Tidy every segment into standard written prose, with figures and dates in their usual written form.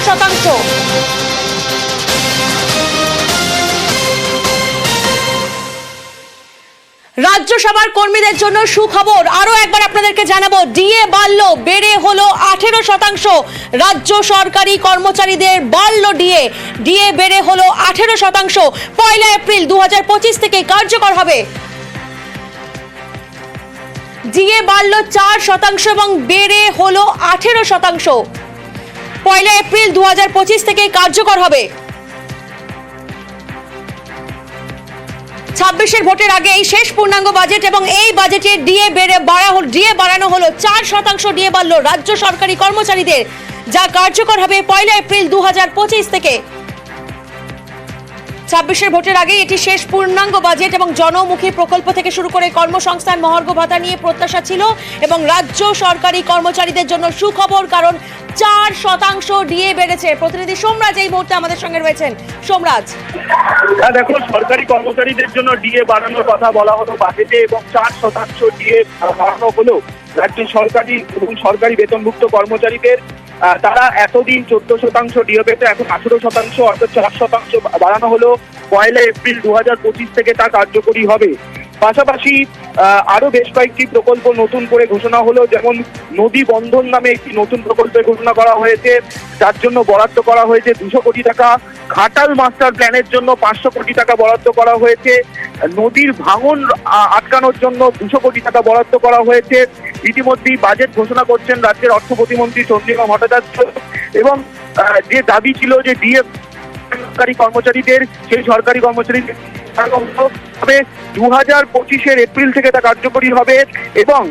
শতাংশ। রাজ্যসভার কর্মীদের জন্য সুখবর, আরো একবার আপনাদেরকে জানাবো, ডিএ বাড়লো, বেড়ে হলো 18%। রাজ্য সরকারি কর্মচারীদের বাড়লো ডিএ বেড়ে হলো 18%। 1 এপ্রিল 2025 থেকে কার্যকর হবে। ডিএ বাড়লো 4% এবং বেড়ে হলো 18%। 1 এপ্রিল 2025 থেকে কার্যকর হবে। 26-এর ভোটের আগে এই শেষ পূর্ণাঙ্গ বাজেট এবং এই বাজেটে ডিএ বাড়ানো হলো 4% ডিএ বাড়লো রাজ্য সরকারি কর্মচারীদের, যা কার্যকর হবে 1 এপ্রিল 2025 থেকে। 26-এর ভোটের আগে এটি শেষ পূর্ণাঙ্গ বাজেট এবং জনমুখী প্রকল্প থেকে শুরু করে কর্মসংস্থান, মহার্ঘ ভাতা নিয়ে প্রত্যাশা ছিল এবং রাজ্য সরকারি কর্মচারীদের জন্য সুখবর, কারণ 4% ডিএ বেড়েছে। প্রতিনিধি সোমরাজ এই মুহূর্তে আমাদের সঙ্গে রয়েছেন। সোমরাজ, দেখো, সরকারি কর্মচারীদের জন্য ডিএ বাড়ানোর কথা বলা হলো বাজেটে এবং 4% ডিএ বাড়ানো হলো রাজ্য সরকারি এবং সরকারি বেতনভুক্ত কর্মচারীদের। তারা এতদিন 14% ডিএ পেতে, এখন 18% অর্থাৎ 4% বাড়ানো হলো। 1 এপ্রিল 2025 থেকে তা কার্যকরী হবে। পাশাপাশি আরো বেশ কয়েকটি প্রকল্প নতুন করে ঘোষণা হলো, যেমন নদী বন্ধন নামে একটি নতুন প্রকল্পের ঘোষণা করা হয়েছে, যার জন্য বরাদ্দ করা হয়েছে 200 কোটি টাকা। ঘাটাল মাস্টার প্ল্যানের জন্য 500 কোটি টাকা বরাদ্দ করা হয়েছে। নদীর ভাঙন আটকানোর জন্য 200 কোটি টাকা বরাদ্দ করা হয়েছে। ইতিমধ্যেই বাজেট ঘোষণা করছেন রাজ্যের অর্থ প্রতিমন্ত্রী চন্দ্রিমা ভট্টাচার্য এবং যে দাবি ছিল যে ডিএ সরকারি কর্মচারীদের, সেই সরকারি কর্মচারীদের 2025-এর এপ্রিল থেকে তা কার্যকরী হবে এবং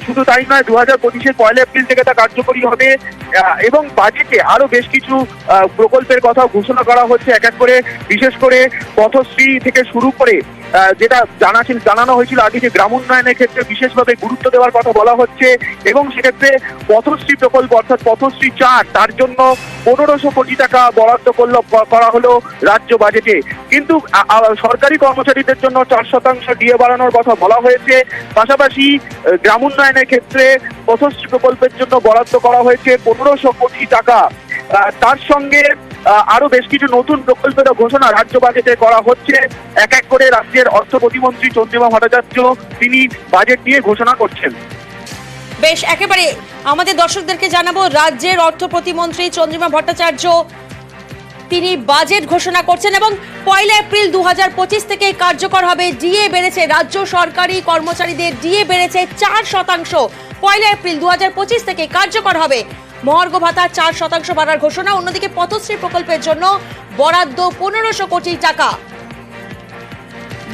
শুধু তাই নয়, 2025-এর 1 এপ্রিল থেকে তা কার্যকরী হবে এবং বাজেটে আরো বেশ কিছু প্রকল্পের কথা ঘোষণা করা হচ্ছে এক এক করে। বিশেষ করে পথশ্রী থেকে শুরু করে যেটা জানানো হয়েছিল আগে, যে গ্রামোন্নয়নের ক্ষেত্রে বিশেষভাবে গুরুত্ব দেওয়ার কথা বলা হচ্ছে এবং সেক্ষেত্রে পথশ্রী প্রকল্প অর্থাৎ পথশ্রী 4, তার জন্য 1500 কোটি টাকা বরাদ্দ করা হলো রাজ্য বাজেটে। কিন্তু সরকারি কর্মচারীদের জন্য 4% ডিএ বাড়ানোর কথা বলা হয়েছে। পাশাপাশি গ্রামোন্নয়নের ক্ষেত্রে পথশ্রী প্রকল্পের জন্য বরাদ্দ করা হয়েছে 1500 কোটি টাকা। তার সঙ্গে আরো বেশ কিছু নতুন প্রকল্পের ঘোষণা রাজ্য বাজেটে করা হচ্ছে। এক এক করে রাজ্যের অর্থ প্রতিমন্ত্রী চন্দ্রিমা ভট্টাচার্য তিনি বাজেট নিয়ে ঘোষণা করছেন। বেশ, একেবারে আমাদের দর্শকদেরকে জানাবো, রাজ্যের অর্থ প্রতিমন্ত্রী চন্দ্রিমা ভট্টাচার্য তিনি বাজেট ঘোষণা করছেন এবং 1 এপ্রিল 2025 থেকে কার্যকর হবে। ডিএ বেড়েছে রাজ্য সরকারি কর্মচারীদের, ডিএ বেড়েছে 4%। 1 এপ্রিল 2025 থেকে কার্যকর হবে। মহার্ঘ ভাতা 4% বাড়ার ঘোষণা। অন্যদিকে পথশ্রী প্রকল্পের জন্য বরাদ্দ 1500 কোটি টাকা।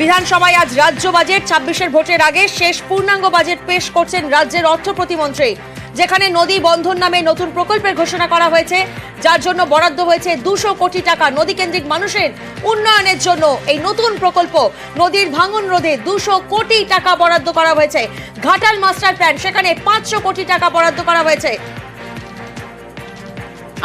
বিধানসভায় আজ রাজ্য বাজেট, 26-এর ভোটের আগে শেষ পূর্ণাঙ্গ বাজেট পেশ করছেন রাজ্যের অর্থ প্রতিমন্ত্রী, যেখানে নদী বন্ধন নামে নতুন প্রকল্পের ঘোষণা করা হয়েছে, যার জন্য বরাদ্দ হয়েছে 200 কোটি টাকা। নদী কেন্দ্রিক মানুষের উন্নয়নের জন্য এই নতুন প্রকল্প, নদীর ভাঙন রোধে 200 কোটি টাকা বরাদ্দ করা হয়েছে। ঘাটাল মাস্টার প্ল্যান, সেখানে 500 কোটি টাকা বরাদ্দ করা হয়েছে।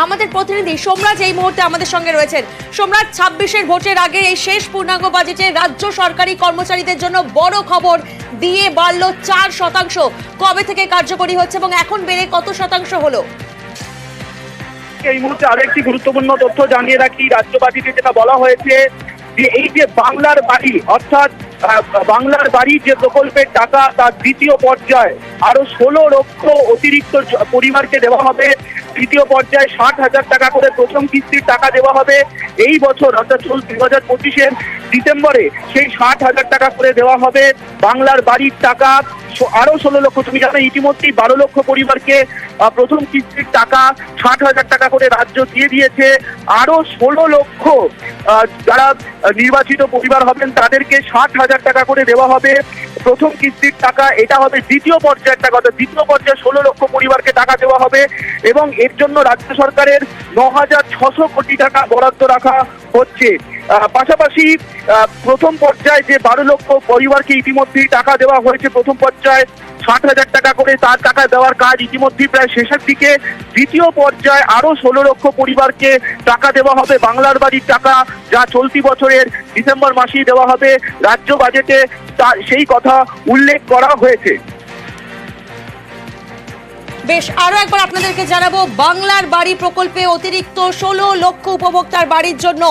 আমাদের প্রতিনিধি সোমরাজ এই মুহূর্তে আমাদের সঙ্গে রয়েছেন। সোমরাজ, 26-এর ভোটের আগে এই শেষ পূর্ণাঙ্গ বাজেটে রাজ্য সরকারি কর্মচারীদের জন্য বড় খবর, ডিএ বাড়লো 4%। কবে থেকে কার্যকরী হচ্ছে এবং এখন বেড়ে কত শতাংশ হলো? এই মুহূর্তে আরেকটি গুরুত্বপূর্ণ তথ্য জানিয়ে রাখি, রাজ্য বাজেটে যেটা বলা হয়েছে যে এই যে বাংলার বাড়ি, অর্থাৎ বাংলার বাড়ি যে প্রকল্পের টাকা, তার দ্বিতীয় পর্যায়ে আরো 16 লক্ষ অতিরিক্ত পরিবারকে দেওয়া হবে। তৃতীয় পর্যায়ে 60,000 টাকা করে প্রথম কিস্তির টাকা দেওয়া হবে। এই বছর অর্থাৎ 2025-এর ডিসেম্বরে সেই 60,000 টাকা করে দেওয়া হবে। বাংলার বাড়ির টাকা আরো 16 লক্ষ, তুমি জানো ইতিমধ্যেই 12 লক্ষ পরিবারকে প্রথম কিস্তির টাকা 60,000 টাকা করে রাজ্য দিয়ে দিয়েছে। আরো 16 লক্ষ যারা নির্বাচিত পরিবার হবেন তাদেরকে 60,000 টাকা করে দেওয়া হবে প্রথম কিস্তির টাকা। এটা হবে দ্বিতীয় পর্যায়ের টাকা, দ্বিতীয় পর্যায়ে 16 লক্ষ পরিবারকে টাকা দেওয়া হবে এবং এর জন্য রাজ্য সরকারের 9,600 কোটি টাকা বরাদ্দ রাখা হচ্ছে। পাশাপাশি প্রথম পর্যায়ে যে 12 লক্ষ পরিবারকে ইতিমধ্যেই টাকা দেওয়া হয়েছে, প্রথম পর্যায়ে 60,000 টাকা করে, তার টাকা দেওয়ার কাজ ইতিমধ্যেই প্রায় শেষের দিকে। দ্বিতীয় পর্যায়ে আরো 16 লক্ষ পরিবারকে টাকা দেওয়া হবে বাংলার বাড়ির টাকা, যা চলতি বছরের ডিসেম্বর মাসেই দেওয়া হবে। রাজ্য বাজেটে সেই কথা উল্লেখ করা হয়েছে। বেশ, আরো একবার আপনাদেরকে জানাবো, বাংলার বাড়ি প্রকল্পে অতিরিক্ত 16 লক্ষ উপভোক্তার বাড়ির জন্য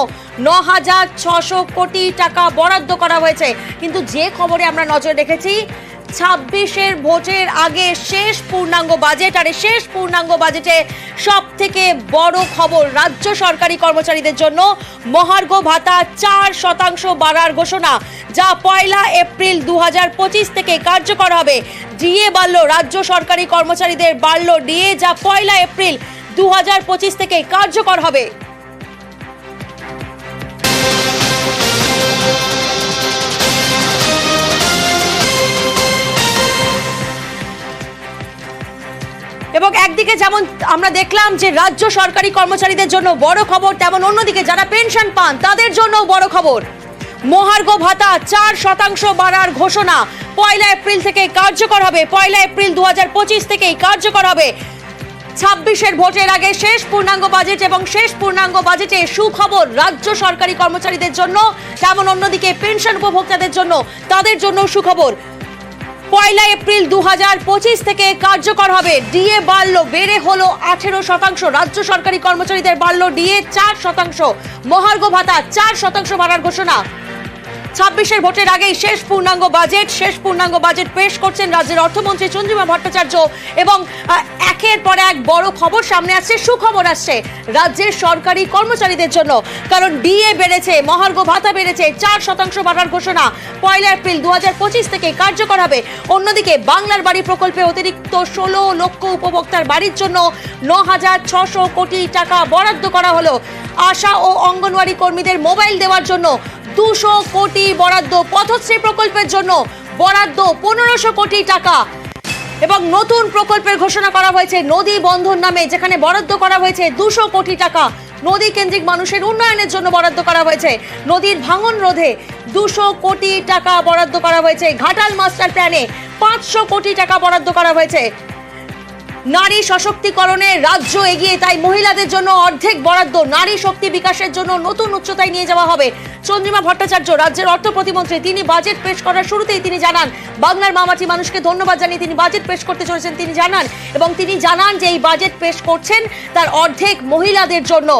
9,600 কোটি টাকা বরাদ্দ করা হয়েছে। কিন্তু যে খবরে আমরা নজর রেখেছি, 26-এর ভোটের আগে শেষ পূর্ণাঙ্গ বাজেট, আর শেষ পূর্ণাঙ্গ বাজেটে সব থেকে বড় খবর, রাজ্য সরকারি কর্মচারীদের জন্য মহার্ঘ ভাতা 4% বাড়ার ঘোষণা, যা 1 এপ্রিল 2025 থেকে কার্যকর হবে। ডিএ বাড়ল, রাজ্য সরকারি কর্মচারীদের বাড়ল ডিএ, যা 1 এপ্রিল 2025 থেকে কার্যকর হবে। এবং একদিকে যেমন আমরা দেখলাম যে রাজ্য সরকারি কর্মচারীদের জন্য বড় খবর, তেমন অন্যদিকে যারা পেনশন পান তাদের জন্য বড় খবর। মহার্ঘ ভাতা 4% বাড়ার ঘোষণা 1 এপ্রিল থেকে কার্যকর হবে। 1 এপ্রিল 2025 থেকেই কার্যকর হবে। 26-এর ভোটের আগে শেষ পূর্ণাঙ্গ বাজেট, এবং শেষ পূর্ণাঙ্গ বাজেটে সুখবর রাজ্য সরকারি কর্মচারীদের জন্য, তেমন অন্যদিকে পেনশন উপভোক্তাদের জন্য, তাদের জন্য সুখবর। 1 এপ্রিল 2025 থেকে কার্যকর হবে। ডিএ বাড়ল, বেড়ে হলো 18%। রাজ্য সরকারি কর্মচারীদের বাড়ল ডিএ 4%। মহার্ঘ ভাতা 4% বাড়ার ঘোষণা। 26-এর ভোটের আগেই শেষ পূর্ণাঙ্গ বাজেট পেশ করছেন রাজ্যের অর্থমন্ত্রী চন্দ্রিমা ভট্টাচার্য। এবং একের পর এক বড় খবর সামনে আসছে, সুখবর আসছে রাজ্যের সরকারি কর্মচারীদের জন্য। কারণ ডিএ বেড়েছে, মহার্ঘ ভাতা বেড়েছে, 4% বাড়ার ঘোষণা 1 এপ্রিল 2025 থেকে কার্যকর হবে। অন্যদিকে বাংলার বাড়ি প্রকল্পে অতিরিক্ত 16 লক্ষ উপভোক্তার বাড়ির জন্য 9,600 কোটি টাকা বরাদ্দ করা হলো। আশা ও অঙ্গনওয়াড়ি কর্মীদের মোবাইল দেওয়ার জন্য 200 কোটি বরাদ্দ, পথশ্রী প্রকল্পের জন্য বরাদ্দ 1500 কোটি টাকা। এবং নতুন প্রকল্পের ঘোষণা করা হয়েছে নদী বন্ধন নামে, যেখানে বরাদ্দ করা হয়েছে 200 কোটি টাকা। নদী কেন্দ্রিক মানুষের উন্নয়নের জন্য বরাদ্দ করা হয়েছে। নদীর ভাঙন রোধে 200 কোটি টাকা বরাদ্দ করা হয়েছে। ঘাটাল মাস্টার প্ল্যানে 500 কোটি টাকা বরাদ্দ করা হয়েছে। নারী সশক্তিকরণে রাজ্য এগিয়ে, তাই মহিলাদের জন্য অর্ধেক বরাদ্দ। নারী শক্তি বিকাশের জন্য নতুন উচ্চতায় নিয়ে যাওয়া হবে। চন্দ্রিমা ভট্টাচার্য রাজ্যের অর্থ প্রতিমন্ত্রী, তিনি বাজেট পেশ করার শুরুতেই তিনি জানান, বাংলার মামাটি মানুষকে ধন্যবাদ জানিয়ে তিনি বাজেট পেশ করতে চলেছেন তিনি জানান, এবং তিনি জানান যে এই বাজেট পেশ করছেন তার অর্ধেক মহিলাদের জন্য।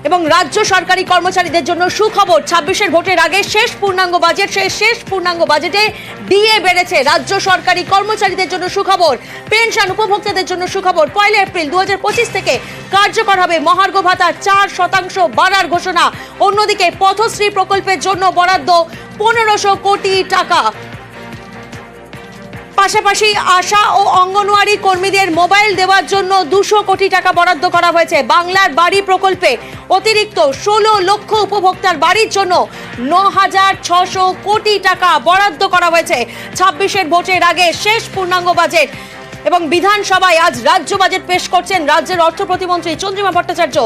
এবং রাজ্য সরকারি কর্মচারীদের জন্য সুখবর, 26-এর ভোটের আগে শেষ পূর্ণাঙ্গ বাজেট, শেষ পূর্ণাঙ্গ বাজেটে ডিএ বেড়েছে। রাজ্য সরকারি কর্মচারীদের জন্য সুখবর, পেনশন উপভোক্তাদের জন্য সুখবর। 1 এপ্রিল 2025 থেকে কার্যকর হবে মহার্ঘ ভাতা 4% বাড়ার ঘোষণা। অন্যদিকে পথশ্রী প্রকল্পের জন্য বরাদ্দ 1500 কোটি টাকা। পাশাপাশি আশা ও অঙ্গনওয়াড়ি কর্মীদের মোবাইল দেওয়ার জন্য 200 কোটি টাকা বরাদ্দ করা হয়েছে। বাংলার বাড়ি প্রকল্পে অতিরিক্ত 16 লক্ষ উপভোক্তার বাড়ির জন্য 9,600 কোটি টাকা বরাদ্দ করা হয়েছে। 26-এর ভোটের আগে শেষ পূর্ণাঙ্গ বাজেট। এবং বিধানসভায় আজ রাজ্য বাজেট পেশ করছেন রাজ্যের অর্থ প্রতিমন্ত্রী চন্দ্রিমা ভট্টাচার্য,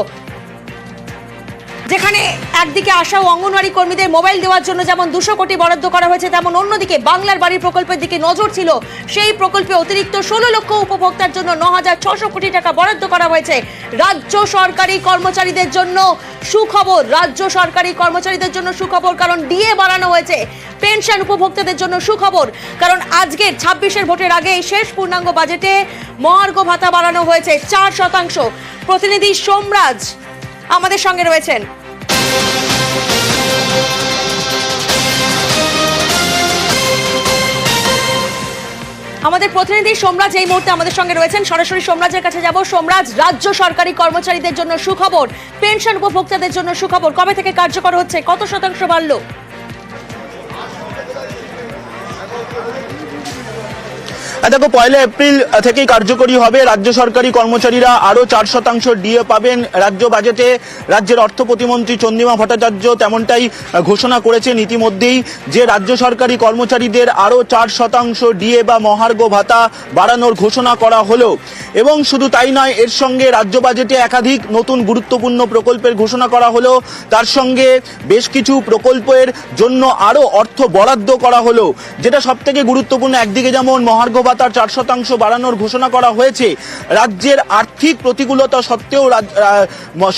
যেখানে একদিকে আশা ও অঙ্গনওয়াড়ি কর্মীদের মোবাইল দেওয়ার জন্য যেমন 200 কোটি বরাদ্দ করা হয়েছে, তেমন অন্যদিকে বাংলার বাড়ি প্রকল্পের দিকে নজর ছিল। সেই প্রকল্পে অতিরিক্ত 16 লক্ষ উপভোক্তার জন্য 9,600 কোটি টাকা বরাদ্দ করা হয়েছে। রাজ্য সরকারি কর্মচারীদের জন্য সুখবর, রাজ্য সরকারি কর্মচারীদের জন্য সুখবর, কারণ ডিএ বাড়ানো হয়েছে। পেনশন উপভোক্তাদের জন্য সুখবর, কারণ আজকের 26-এর ভোটের আগে শেষ পূর্ণাঙ্গ বাজেটে মহার্ঘ ভাতা বাড়ানো হয়েছে 4%। প্রতিনিধি সোমরাজ আমাদের সঙ্গে রয়েছেন। আমাদের প্রতিনিধি সোমরাজ এই মুহূর্তে আমাদের সঙ্গে রয়েছেন, সরাসরি সোমরাজের কাছে যাব। সোমরাজ, রাজ্য সরকারি কর্মচারীদের জন্য সুখবর, পেনশন উপভোক্তাদের জন্য সুখবর, কবে থেকে কার্যকর হচ্ছে, কত শতাংশ বাড়লো? দেখো, 1 এপ্রিল থেকেই কার্যকরী হবে। রাজ্য সরকারি কর্মচারীরা আরো 4% ডিএ পাবেন। রাজ্য বাজেটে রাজ্যের অর্থ প্রতিমন্ত্রী চন্দ্রিমা ভট্টাচার্য তেমনটাই ঘোষণা করেছেন ইতিমধ্যেই, যে রাজ্য সরকারি কর্মচারীদের আরো 4% ডিএ বা মহার্ঘ ভাতা বাড়ানোর ঘোষণা করা হলো। এবং শুধু তাই নয়, এর সঙ্গে রাজ্য বাজেটে একাধিক নতুন গুরুত্বপূর্ণ প্রকল্পের ঘোষণা করা হলো। তার সঙ্গে বেশ কিছু প্রকল্পের জন্য আরো অর্থ বরাদ্দ করা হলো, যেটা সব থেকে গুরুত্বপূর্ণ। একদিকে যেমন মহার্ঘ ভাতা 4% বাড়ানোর ঘোষণা করা হয়েছে। রাজ্যের আর্থিক প্রতিকূলতা সত্ত্বেও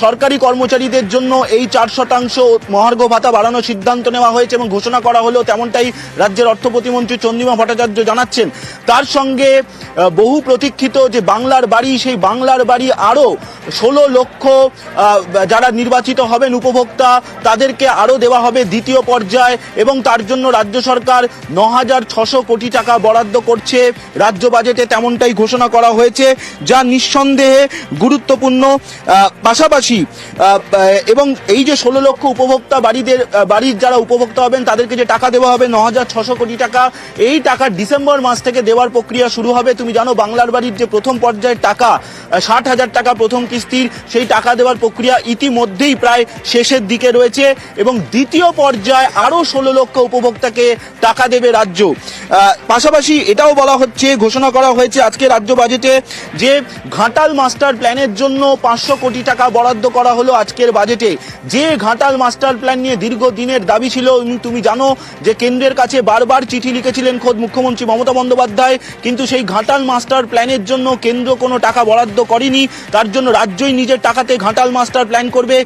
সরকারি কর্মচারীদের জন্য এই 4% মহার্ঘ ভাতা বাড়ানোর সিদ্ধান্ত নেওয়া হয়েছে এবং ঘোষণা করা হলো, তেমনটাই রাজ্যের অর্থ প্রতিমন্ত্রী চন্দ্রিমা ভট্টাচার্য জানাচ্ছেন। তার সঙ্গে বহু প্রতীক্ষিত যে বাংলার বাড়ি, সেই বাংলার বাড়ি আরও 16 লক্ষ যারা নির্বাচিত হবেন উপভোক্তা, তাদেরকে আরও দেওয়া হবে দ্বিতীয় পর্যায়, এবং তার জন্য রাজ্য সরকার 9,600 কোটি টাকা বরাদ্দ করছে রাজ্য বাজেটে, তেমনটাই ঘোষণা করা হয়েছে, যা নিঃসন্দেহে গুরুত্বপূর্ণ। পাশাপাশি এবং এই যে 16 লক্ষ উপভোক্তা বাড়ির যারা উপভোক্তা হবেন তাদেরকে যে টাকা দেওয়া হবে 9,600 কোটি টাকা, এই টাকা ডিসেম্বর মাস থেকে দেওয়ার প্রক্রিয়া শুরু হবে। তুমি জানো বাংলার বাড়ির যে প্রথম পর্যায়ের টাকা 60,000 টাকা প্রথম কিস্তির, সেই টাকা দেওয়ার প্রক্রিয়া ইতিমধ্যেই প্রায় শেষের দিকে রয়েছে, এবং দ্বিতীয় পর্যায়ে আরও 16 লক্ষ উপভোক্তাকে টাকা দেবে রাজ্য। পাশাপাশি এটাও বলা হচ্ছে, ঘোষণা করা হয়েছে আজকে রাজ্য বাজেটে, যে ঘাটাল মাস্টার প্ল্যানের জন্য 500 কোটি টাকা বরাদ্দ করা হলো আজকের বাজেটে। যে ঘাটাল মাস্টার প্ল্যান নিয়ে দীর্ঘদিনের দাবি ছিল, তুমি জানো যে কেন্দ্রের কাছে বারবার চিঠি লিখেছিলেন খোদ মুখ্যমন্ত্রী মমতা বন্দ্যোপাধ্যায়, কিন্তু সেই ঘাটাল মাস্টার প্ল্যানের জন্য কেন্দ্র কোনো টাকা বরাদ্দ করেনি, তার জন্য রাজ্যই নিজের টাকাতে ঘাটাল মাস্টার প্ল্যান করবে।